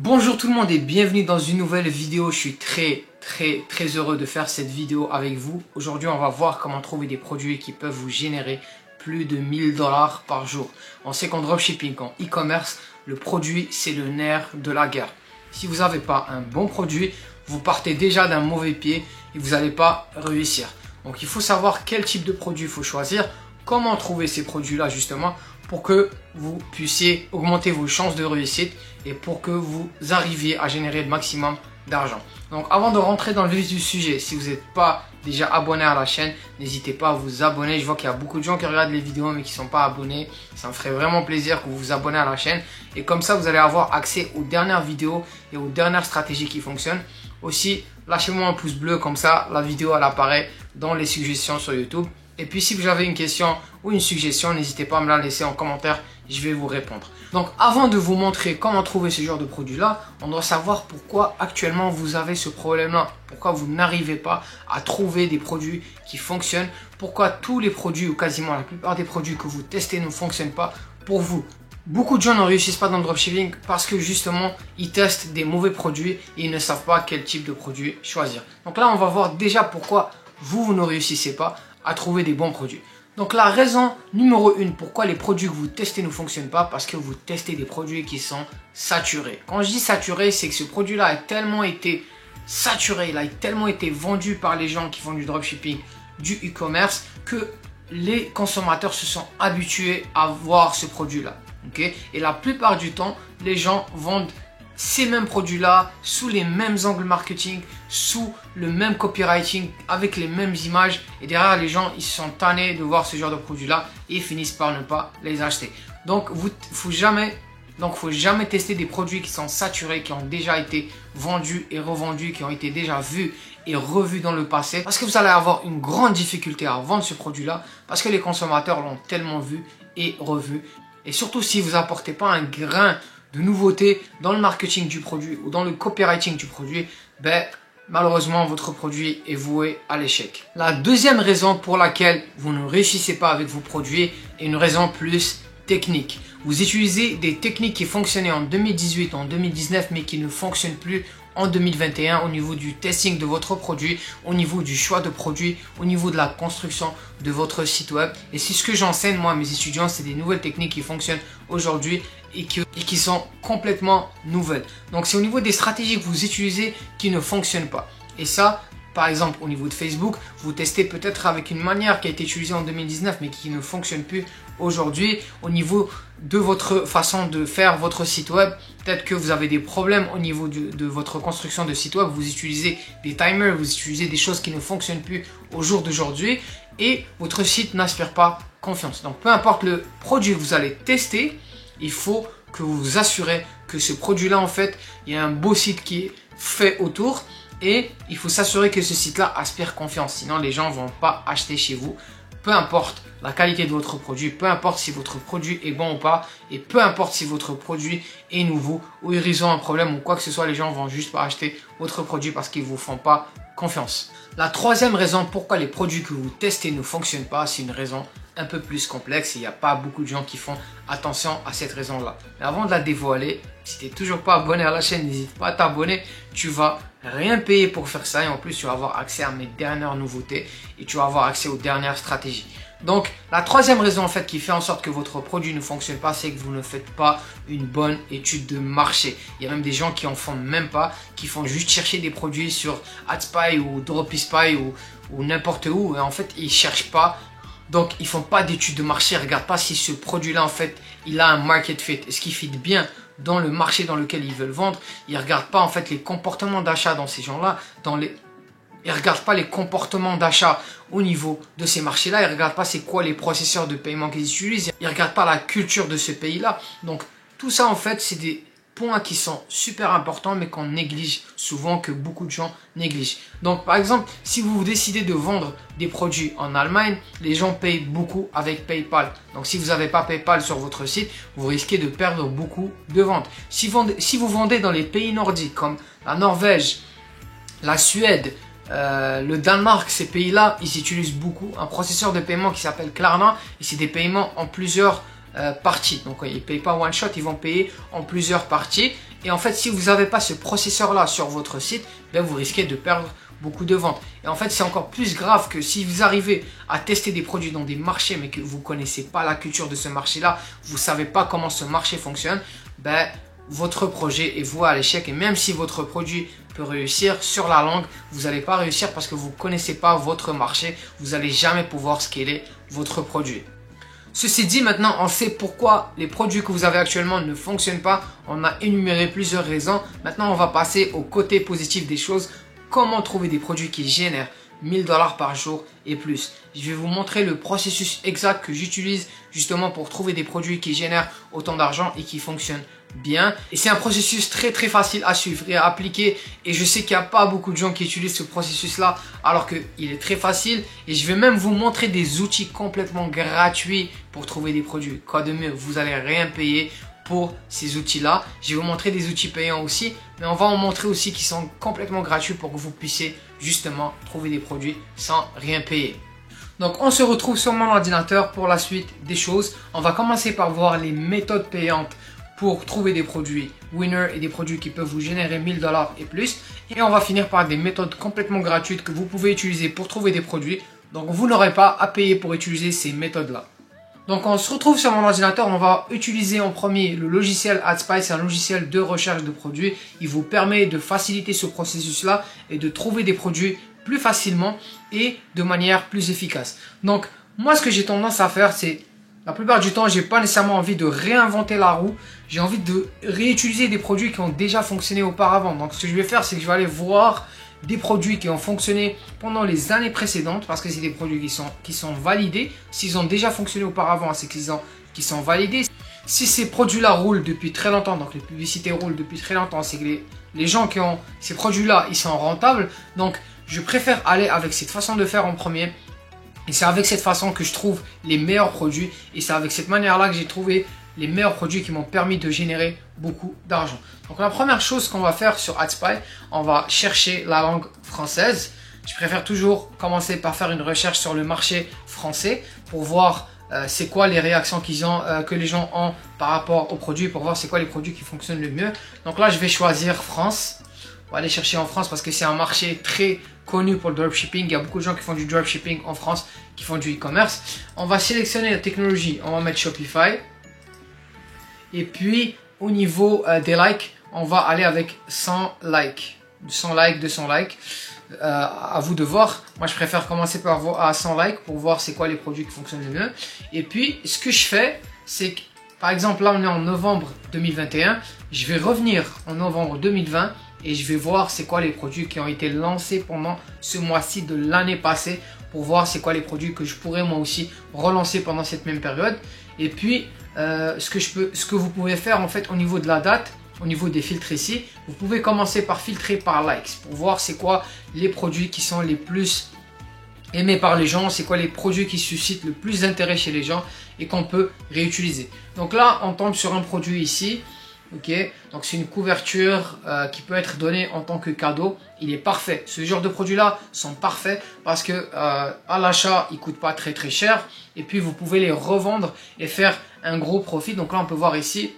Bonjour tout le monde et bienvenue dans une nouvelle vidéo. Je suis très heureux de faire cette vidéo avec vous. Aujourd'hui, on va voir comment trouver des produits qui peuvent vous générer plus de 1000 $ par jour. On sait qu'en dropshipping, en e-commerce, le produit c'est le nerf de la guerre. Si vous n'avez pas un bon produit, vous partez déjà d'un mauvais pied et vous n'allez pas réussir. Donc il faut savoir quel type de produit il faut choisir, comment trouver ces produits-là justement pour que vous puissiez augmenter vos chances de réussite et pour que vous arriviez à générer le maximum d'argent. Donc avant de rentrer dans le vif du sujet, si vous n'êtes pas déjà abonné à la chaîne, n'hésitez pas à vous abonner. Je vois qu'il y a beaucoup de gens qui regardent les vidéos mais qui ne sont pas abonnés. Ça me ferait vraiment plaisir que vous vous abonnez à la chaîne. Et comme ça, vous allez avoir accès aux dernières vidéos et aux dernières stratégies qui fonctionnent. Aussi, lâchez-moi un pouce bleu, comme ça la vidéo elle apparaît dans les suggestions sur YouTube. Et puis si vous avez une question ou une suggestion, n'hésitez pas à me la laisser en commentaire, je vais vous répondre. Donc avant de vous montrer comment trouver ce genre de produit là, on doit savoir pourquoi actuellement vous avez ce problème là. Pourquoi vous n'arrivez pas à trouver des produits qui fonctionnent. Pourquoi tous les produits ou quasiment la plupart des produits que vous testez ne fonctionnent pas pour vous. Beaucoup de gens ne réussissent pas dans le dropshipping parce que justement ils testent des mauvais produits et ils ne savent pas quel type de produit choisir. Donc là on va voir déjà pourquoi vous ne réussissez pas à trouver des bons produits. Donc la raison numéro 1 pourquoi les produits que vous testez ne fonctionnent pas, parce que vous testez des produits qui sont saturés. Quand je dis saturé, c'est que ce produit-là a tellement été saturé, il a tellement été vendu par les gens qui font du dropshipping, du e-commerce, que les consommateurs se sont habitués à voir ce produit-là. Okay? Et la plupart du temps, les gens vendent ces mêmes produits-là sous les mêmes angles marketing, sous le même copywriting, avec les mêmes images. Et derrière, les gens, ils se sont tannés de voir ce genre de produits-là et ils finissent par ne pas les acheter. Donc, faut jamais tester des produits qui sont saturés, qui ont déjà été vendus et revendus, qui ont été déjà vus et revus dans le passé. Parce que vous allez avoir une grande difficulté à vendre ce produit-là parce que les consommateurs l'ont tellement vu et revu. Et surtout, si vous n'apportez pas un grain de nouveauté dans le marketing du produit ou dans le copywriting du produit, malheureusement votre produit est voué à l'échec. La deuxième raison pour laquelle vous ne réussissez pas avec vos produits est une raison plus technique. Vous utilisez des techniques qui fonctionnaient en 2018, en 2019 mais qui ne fonctionnent plus en 2021 au niveau du testing de votre produit, au niveau du choix de produit, au niveau de la construction de votre site web. Et c'est ce que j'enseigne moi à mes étudiants, c'est des nouvelles techniques qui fonctionnent aujourd'hui et qui sont complètement nouvelles. Donc c'est au niveau des stratégies que vous utilisez qui ne fonctionnent pas. Et ça, par exemple au niveau de Facebook, vous testez peut-être avec une manière qui a été utilisée en 2019 mais qui ne fonctionne plus aujourd'hui. Au niveau de votre façon de faire votre site web, peut-être que vous avez des problèmes au niveau de votre construction de site web, vous utilisez des timers, vous utilisez des choses qui ne fonctionnent plus au jour d'aujourd'hui et votre site n'inspire pas confiance. Donc peu importe le produit que vous allez tester, il faut que vous vous assurez que ce produit-là, en fait, il y a un beau site qui est fait autour et il faut s'assurer que ce site-là aspire confiance. Sinon, les gens ne vont pas acheter chez vous. Peu importe la qualité de votre produit, peu importe si votre produit est bon ou pas et peu importe si votre produit est nouveau ou ils ont un problème ou quoi que ce soit, les gens vont juste pas acheter votre produit parce qu'ils ne vous font pas confiance. La troisième raison pourquoi les produits que vous testez ne fonctionnent pas, c'est une raison un peu plus complexe. Il n'y a pas beaucoup de gens qui font attention à cette raison-là. Mais avant de la dévoiler, si tu n'es toujours pas abonné à la chaîne, n'hésite pas à t'abonner. Tu vas rien payer pour faire ça et en plus tu vas avoir accès à mes dernières nouveautés et tu vas avoir accès aux dernières stratégies. Donc la troisième raison en fait qui fait en sorte que votre produit ne fonctionne pas, c'est que vous ne faites pas une bonne étude de marché. Il y a même des gens qui en font même pas, qui font juste chercher des produits sur AdSpy ou Dropispy ou n'importe où et en fait ils cherchent pas. Donc ils font pas d'études de marché, ils regardent pas si ce produit là en fait il a un market fit, est-ce qu'il fit bien dans le marché dans lequel ils veulent vendre. Ils regardent pas en fait les comportements d'achat dans ces gens-là, ils regardent pas les comportements d'achat au niveau de ces marchés-là, ils regardent pas c'est quoi les processeurs de paiement qu'ils utilisent, ils regardent pas la culture de ce pays-là. Donc tout ça en fait c'est des points qui sont super importants mais qu'on néglige souvent, que beaucoup de gens négligent. Donc par exemple, si vous décidez de vendre des produits en Allemagne, les gens payent beaucoup avec PayPal. Donc si vous n'avez pas PayPal sur votre site, vous risquez de perdre beaucoup de ventes. Si vous vendez dans les pays nordiques comme la Norvège, la Suède, le Danemark, ces pays-là, ils utilisent beaucoup un processeur de paiement qui s'appelle Klarna et c'est des paiements en plusieurs parties. Donc ils ne payent pas one shot, ils vont payer en plusieurs parties Et en fait, si vous n'avez pas ce processeur-là sur votre site, ben vous risquez de perdre beaucoup de ventes. Et en fait, c'est encore plus grave que si vous arrivez à tester des produits dans des marchés, mais que vous ne connaissez pas la culture de ce marché-là, vous ne savez pas comment ce marché fonctionne, ben votre projet est voué à l'échec. Et même si votre produit peut réussir sur la langue, vous n'allez pas réussir parce que vous ne connaissez pas votre marché. Vous n'allez jamais pouvoir scaler votre produit. Ceci dit, maintenant, on sait pourquoi les produits que vous avez actuellement ne fonctionnent pas. On a énuméré plusieurs raisons. Maintenant, on va passer au côté positif des choses. Comment trouver des produits qui génèrent 1000 $ par jour et plus. Je vais vous montrer le processus exact que j'utilise justement pour trouver des produits qui génèrent autant d'argent et qui fonctionnent bien. Et c'est un processus très facile à suivre et à appliquer. Et je sais qu'il n'y a pas beaucoup de gens qui utilisent ce processus-là alors qu'il est très facile. Et je vais même vous montrer des outils complètement gratuits pour trouver des produits. Quoi de mieux, vous n'allez rien payer pour ces outils-là. Je vais vous montrer des outils payants aussi, mais on va en montrer aussi qui sont complètement gratuits pour que vous puissiez justement trouver des produits sans rien payer. Donc on se retrouve sur mon ordinateur pour la suite des choses. On va commencer par voir les méthodes payantes pour trouver des produits winner et des produits qui peuvent vous générer 1000 $ et plus. Et on va finir par des méthodes complètement gratuites que vous pouvez utiliser pour trouver des produits. Donc vous n'aurez pas à payer pour utiliser ces méthodes-là. Donc on se retrouve sur mon ordinateur, on va utiliser en premier le logiciel AdSpy, c'est un logiciel de recherche de produits. Il vous permet de faciliter ce processus-là et de trouver des produits plus facilement et de manière plus efficace. Donc moi ce que j'ai tendance à faire, c'est la plupart du temps, j'ai pas nécessairement envie de réinventer la roue. J'ai envie de réutiliser des produits qui ont déjà fonctionné auparavant. Donc ce que je vais faire, c'est que je vais aller voir des produits qui ont fonctionné pendant les années précédentes parce que c'est des produits qui sont validés. S'ils ont déjà fonctionné auparavant, c'est qu'ils sont validés. Si ces produits-là roulent depuis très longtemps, donc les publicités roulent depuis très longtemps, c'est que les gens qui ont ces produits-là, ils sont rentables. Donc je préfère aller avec cette façon de faire en premier. Et c'est avec cette façon que je trouve les meilleurs produits. Et c'est avec cette manière-là que j'ai trouvé les meilleurs produits qui m'ont permis de générer beaucoup d'argent. Donc la première chose qu'on va faire sur AdSpy, on va chercher la langue française. Je préfère toujours commencer par faire une recherche sur le marché français pour voir c'est quoi les réactions que les gens ont par rapport aux produits, pour voir c'est quoi les produits qui fonctionnent le mieux. Donc là, je vais choisir France. On va aller chercher en France parce que c'est un marché très connu pour le dropshipping. Il y a beaucoup de gens qui font du dropshipping en France, qui font du e-commerce. On va sélectionner la technologie. On va mettre Shopify. Et puis, au niveau des likes, on va aller avec 100 likes. 100 likes, 200 likes. À vous de voir. Moi, je préfère commencer par voir à 100 likes pour voir c'est quoi les produits qui fonctionnent le mieux. Et puis, ce que je fais, c'est que, par exemple, là, on est en novembre 2021. Je vais revenir en novembre 2020 et je vais voir c'est quoi les produits qui ont été lancés pendant ce mois-ci de l'année passée pour voir c'est quoi les produits que je pourrais moi aussi relancer pendant cette même période. Et puis, ce que vous pouvez faire en fait au niveau de la date, au niveau des filtres ici, vous pouvez commencer par filtrer par likes pour voir c'est quoi les produits qui sont les plus aimés par les gens, c'est quoi les produits qui suscitent le plus d'intérêt chez les gens et qu'on peut réutiliser. Donc là, on tombe sur un produit ici. Ok, donc c'est une couverture qui peut être donnée en tant que cadeau. Il est parfait. Ce genre de produits-là sont parfaits parce que à l'achat, ils coûtent pas très cher. Et puis vous pouvez les revendre et faire un gros profit. Donc là, on peut voir ici,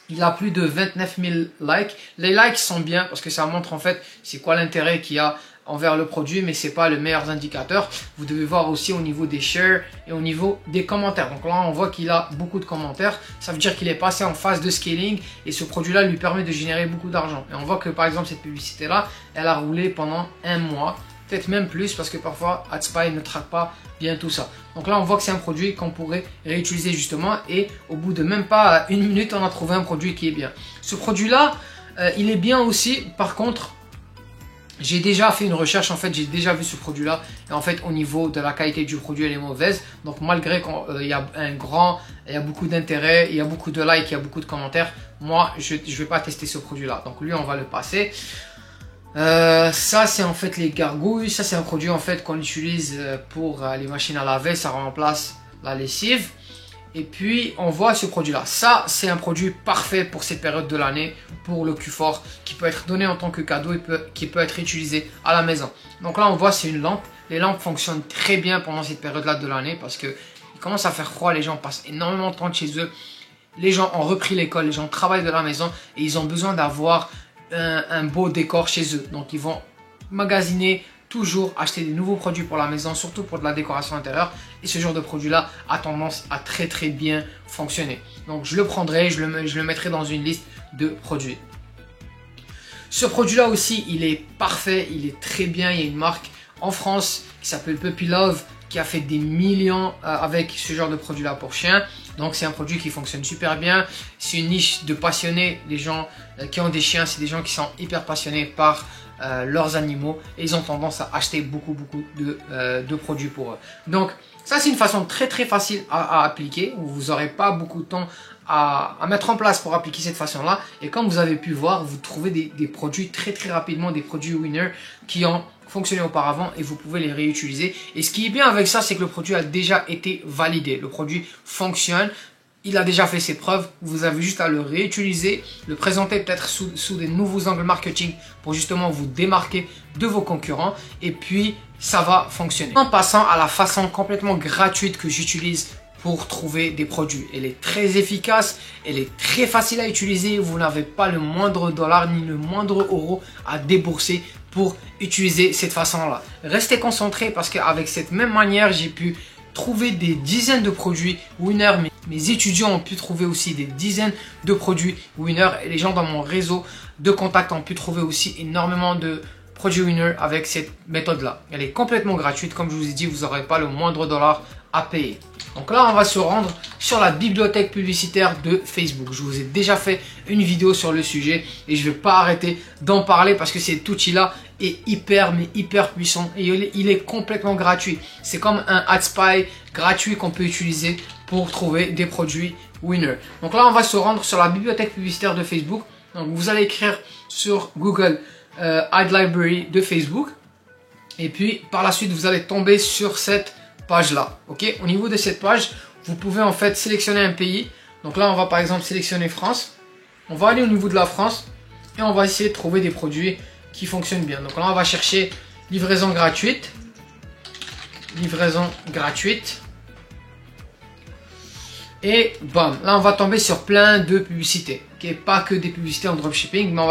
il a plus de 29 000 likes. Les likes sont bien parce que ça montre en fait c'est quoi l'intérêt qu'il y a envers le produit, mais c'est pas le meilleur indicateur. Vous devez voir aussi au niveau des shares et au niveau des commentaires. Donc là, on voit qu'il a beaucoup de commentaires. Ça veut dire qu'il est passé en phase de scaling et ce produit-là lui permet de générer beaucoup d'argent. Et on voit que par exemple, cette publicité-là, elle a roulé pendant un mois, peut-être même plus parce que parfois AdSpy ne traque pas bien tout ça. Donc là, on voit que c'est un produit qu'on pourrait réutiliser justement et au bout de même pas une minute, on a trouvé un produit qui est bien. Ce produit-là, il est bien aussi. Par contre, j'ai déjà fait une recherche, en fait, j'ai déjà vu ce produit-là. Et en fait, au niveau de la qualité du produit, elle est mauvaise. Donc, malgré qu'il y a il y a beaucoup d'intérêt, il y a beaucoup de likes, il y a beaucoup de commentaires, moi, je ne vais pas tester ce produit-là. Donc, lui, on va le passer. Ça, c'est en fait les gargouilles. Ça, c'est un produit, en fait, qu'on utilise pour les machines à laver. Ça remplace la lessive. Et puis, on voit ce produit-là. Ça, c'est un produit parfait pour cette période de l'année, pour le Q4, qui peut être donné en tant que cadeau et qui peut être utilisé à la maison. Donc là, on voit, c'est une lampe. Les lampes fonctionnent très bien pendant cette période-là de l'année parce qu'il commence à faire froid. Les gens passent énormément de temps chez eux. les gens ont repris l'école, les gens travaillent de la maison et ils ont besoin d'avoir un beau décor chez eux. Donc ils vont magasiner, toujours acheter des nouveaux produits pour la maison, surtout pour de la décoration intérieure. Et ce genre de produit-là a tendance à très bien fonctionner. Donc je le prendrai, je le mettrai dans une liste de produits. Ce produit-là aussi, il est parfait, il est très bien. Il y a une marque en France qui s'appelle Puppy Love qui a fait des millions avec ce genre de produit-là pour chiens. Donc c'est un produit qui fonctionne super bien. C'est une niche de passionnés. Les gens qui ont des chiens, c'est des gens qui sont hyper passionnés par leurs animaux et ils ont tendance à acheter beaucoup de produits pour eux. Donc ça c'est une façon très facile à appliquer. Vous n'aurez pas beaucoup de temps à mettre en place pour appliquer cette façon-là. Et comme vous avez pu voir, vous trouvez des produits très rapidement, des produits winner qui ont fonctionné auparavant et vous pouvez les réutiliser. Et ce qui est bien avec ça, c'est que le produit a déjà été validé. Le produit fonctionne. Il a déjà fait ses preuves, vous avez juste à le réutiliser, le présenter peut-être sous des nouveaux angles marketing pour justement vous démarquer de vos concurrents et puis ça va fonctionner. En passant à la façon complètement gratuite que j'utilise pour trouver des produits. Elle est très efficace, elle est très facile à utiliser, vous n'avez pas le moindre dollar ni le moindre euro à débourser pour utiliser cette façon-là. Restez concentrés parce qu'avec cette même manière, j'ai pu trouver des dizaines de produits winner. Mes étudiants ont pu trouver aussi des dizaines de produits winner et les gens dans mon réseau de contacts ont pu trouver aussi énormément de produits winner avec cette méthode là. Elle est complètement gratuite, comme je vous ai dit, vous n'aurez pas le moindre dollar à payer. Donc là on va se rendre sur la bibliothèque publicitaire de Facebook. Je vous ai déjà fait une vidéo sur le sujet et je ne vais pas arrêter d'en parler parce que cet outil là est hyper puissant et il est complètement gratuit. C'est comme un AdSpy gratuit qu'on peut utiliser pour trouver des produits winner. Donc là on va se rendre sur la bibliothèque publicitaire de Facebook. Donc vous allez écrire sur Google Ad Library de Facebook et puis par la suite vous allez tomber sur cette page là. Ok, au niveau de cette page vous pouvez en fait sélectionner un pays. Donc là on va par exemple sélectionner France. On va aller au niveau de la France et on va essayer de trouver des produits qui fonctionnent bien. Donc là on va chercher livraison gratuite, et bam, là on va tomber sur plein de publicités. Okay, pas que des publicités en dropshipping, mais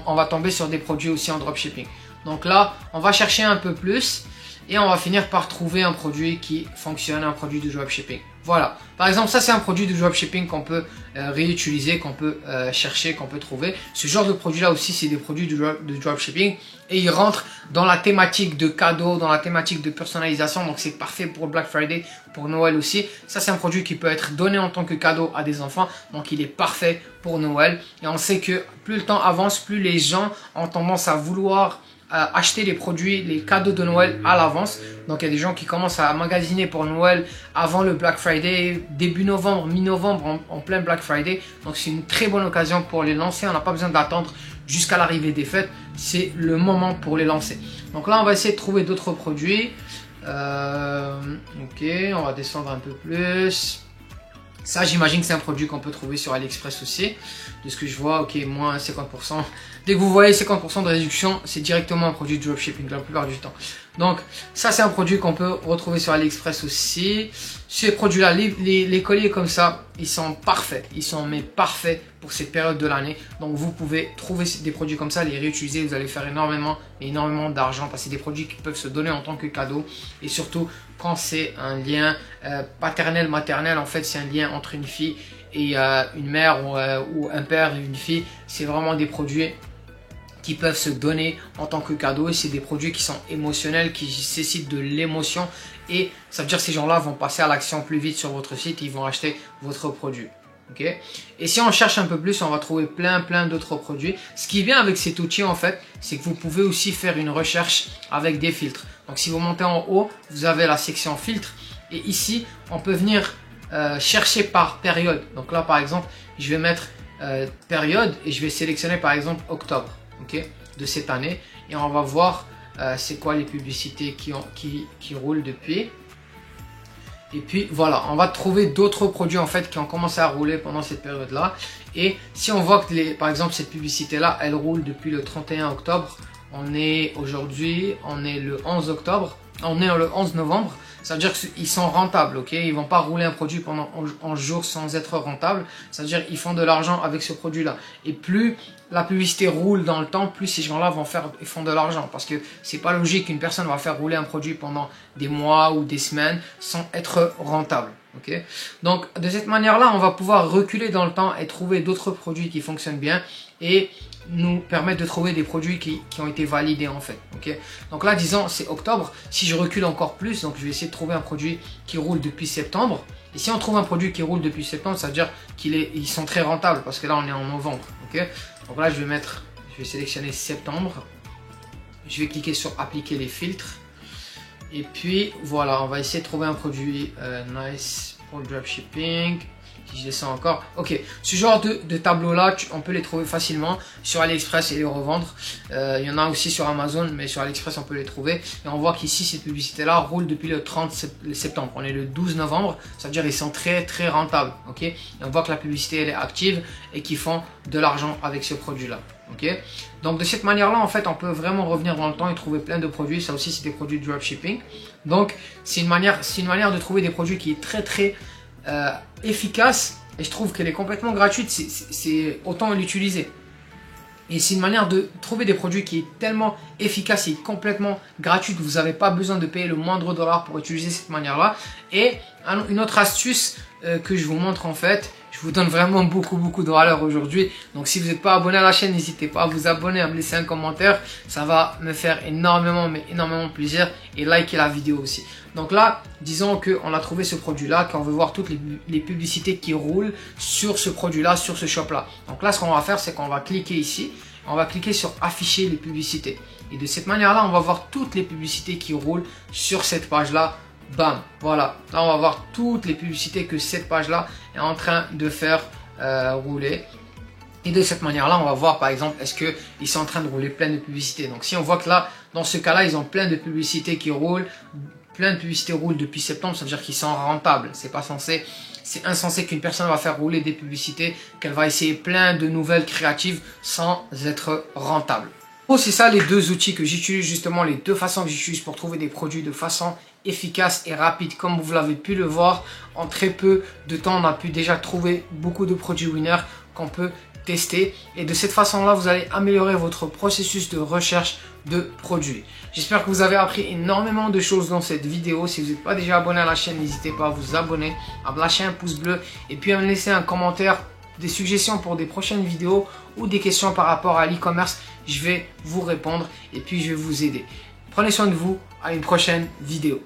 on va tomber sur des produits aussi en dropshipping. Donc là on va chercher un peu plus et on va finir par trouver un produit qui fonctionne, un produit de dropshipping. Voilà, par exemple ça c'est un produit de dropshipping qu'on peut réutiliser, qu'on peut chercher, qu'on peut trouver. Ce genre de produit là aussi c'est des produits de dropshipping et ils rentrent dans la thématique de cadeaux, dans la thématique de personnalisation. Donc c'est parfait pour Black Friday, pour Noël aussi. Ça c'est un produit qui peut être donné en tant que cadeau à des enfants, donc il est parfait pour Noël. Et on sait que plus le temps avance, plus les gens ont tendance à vouloir acheter les produits, les cadeaux de Noël à l'avance. Donc il y a des gens qui commencent à magasiner pour Noël avant le Black Friday, début novembre, mi-novembre, en plein Black Friday. Donc c'est une très bonne occasion pour les lancer. On n'a pas besoin d'attendre jusqu'à l'arrivée des fêtes. C'est le moment pour les lancer. Donc là on va essayer de trouver d'autres produits. Ok, on va descendre un peu plus. Ça, j'imagine que c'est un produit qu'on peut trouver sur AliExpress aussi. De ce que je vois, ok, moins 50%. Dès que vous voyez 50% de réduction, c'est directement un produit de dropshipping la plupart du temps. Donc, ça, c'est un produit qu'on peut retrouver sur AliExpress aussi. Ces produits-là, les colliers comme ça, ils sont parfaits. Ils sont parfaits pour cette période de l'année. Donc, vous pouvez trouver des produits comme ça, les réutiliser. Vous allez faire énormément d'argent parce que c'est des produits qui peuvent se donner en tant que cadeau. Et surtout, quand c'est un lien paternel-maternel, en fait, c'est un lien entre une fille et une mère ou un père et une fille. C'est vraiment des produits qui peuvent se donner en tant que cadeau. Et c'est des produits qui sont émotionnels, qui nécessitent de l'émotion. Et ça veut dire que ces gens-là vont passer à l'action plus vite sur votre site et ils vont acheter votre produit. Okay. Et si on cherche un peu plus, on va trouver plein d'autres produits. Ce qui est bien avec cet outil en fait, c'est que vous pouvez aussi faire une recherche avec des filtres. Donc si vous montez en haut, vous avez la section filtres et ici on peut venir chercher par période. Donc là par exemple, je vais mettre période et je vais sélectionner par exemple octobre, okay, de cette année et on va voir c'est quoi les publicités qui roulent depuis. Et puis voilà, on va trouver d'autres produits en fait qui ont commencé à rouler pendant cette période là. Et si on voit que par exemple cette publicité là, elle roule depuis le 31 octobre. On est aujourd'hui, on est le 11 octobre. On est le 11 novembre. Ça veut dire qu'ils sont rentables, ok? Ils vont pas rouler un produit pendant 11 jours sans être rentable. Ça veut dire qu'ils font de l'argent avec ce produit-là. Et plus la publicité roule dans le temps, plus ces gens-là ils font de l'argent. Parce que c'est pas logique qu'une personne va faire rouler un produit pendant des mois ou des semaines sans être rentable. Okay? Donc, de cette manière-là, on va pouvoir reculer dans le temps et trouver d'autres produits qui fonctionnent bien et nous permettre de trouver des produits qui ont été validés en fait. Okay? Donc là, disons, c'est octobre. Si je recule encore plus, donc je vais essayer de trouver un produit qui roule depuis septembre. Et si on trouve un produit qui roule depuis septembre, ça veut dire qu'ils sont très rentables parce que là, on est en novembre. Okay? Donc là, je vais sélectionner septembre. Je vais cliquer sur appliquer les filtres. Et puis voilà, on va essayer de trouver un produit nice pour le dropshipping. Si je descends encore, ok, ce genre de tableau là, on peut les trouver facilement sur AliExpress et les revendre. Il y en a aussi sur Amazon, mais sur AliExpress on peut les trouver. Et on voit qu'ici cette publicité là roule depuis le 30 septembre. On est le 12 novembre, ça veut dire qu'ils sont très rentables. Ok, et on voit que la publicité elle est active et qu'ils font de l'argent avec ce produit là. Okay. Donc de cette manière là en fait on peut vraiment revenir dans le temps et trouver plein de produits. Ça aussi c'est des produits de dropshipping. Donc c'est une manière de trouver des produits qui est très efficace et je trouve qu'elle est complètement gratuite. C'est autant l'utiliser. Et c'est une manière de trouver des produits qui est tellement efficace et complètement gratuite. Vous n'avez pas besoin de payer le moindre dollar pour utiliser cette manière-là. Et une autre astuce que je vous montre en fait, je vous donne vraiment beaucoup de valeur aujourd'hui. Donc si vous n'êtes pas abonné à la chaîne, n'hésitez pas à vous abonner, à me laisser un commentaire. Ça va me faire énormément plaisir. Et likez la vidéo aussi. Donc là, disons qu'on a trouvé ce produit-là, qu'on veut voir toutes les publicités qui roulent sur ce produit-là, sur ce shop-là. Donc là, ce qu'on va faire, c'est qu'on va cliquer ici. On va cliquer sur afficher les publicités. Et de cette manière-là, on va voir toutes les publicités qui roulent sur cette page-là. Bam, voilà. Là, on va voir toutes les publicités que cette page-là est en train de faire rouler. Et de cette manière-là, on va voir par exemple, est-ce qu'ils sont en train de rouler plein de publicités. Donc si on voit que là, dans ce cas-là, ils ont plein de publicités qui roulent. Plein de publicités roulent depuis septembre, ça veut dire qu'ils sont rentables. C'est insensé qu'une personne va faire rouler des publicités, qu'elle va essayer plein de nouvelles créatives sans être rentable. Oh, c'est ça les deux outils que j'utilise, justement les deux façons que j'utilise pour trouver des produits de façon efficace et rapide. Comme vous l'avez pu le voir, en très peu de temps, on a pu déjà trouver beaucoup de produits winners qu'on peut tester. Et de cette façon-là, vous allez améliorer votre processus de recherche de produits. J'espère que vous avez appris énormément de choses dans cette vidéo. Si vous n'êtes pas déjà abonné à la chaîne, n'hésitez pas à vous abonner, à me lâcher un pouce bleu et puis à me laisser un commentaire, des suggestions pour des prochaines vidéos ou des questions par rapport à l'e-commerce. Je vais vous répondre et puis je vais vous aider. Prenez soin de vous, à une prochaine vidéo.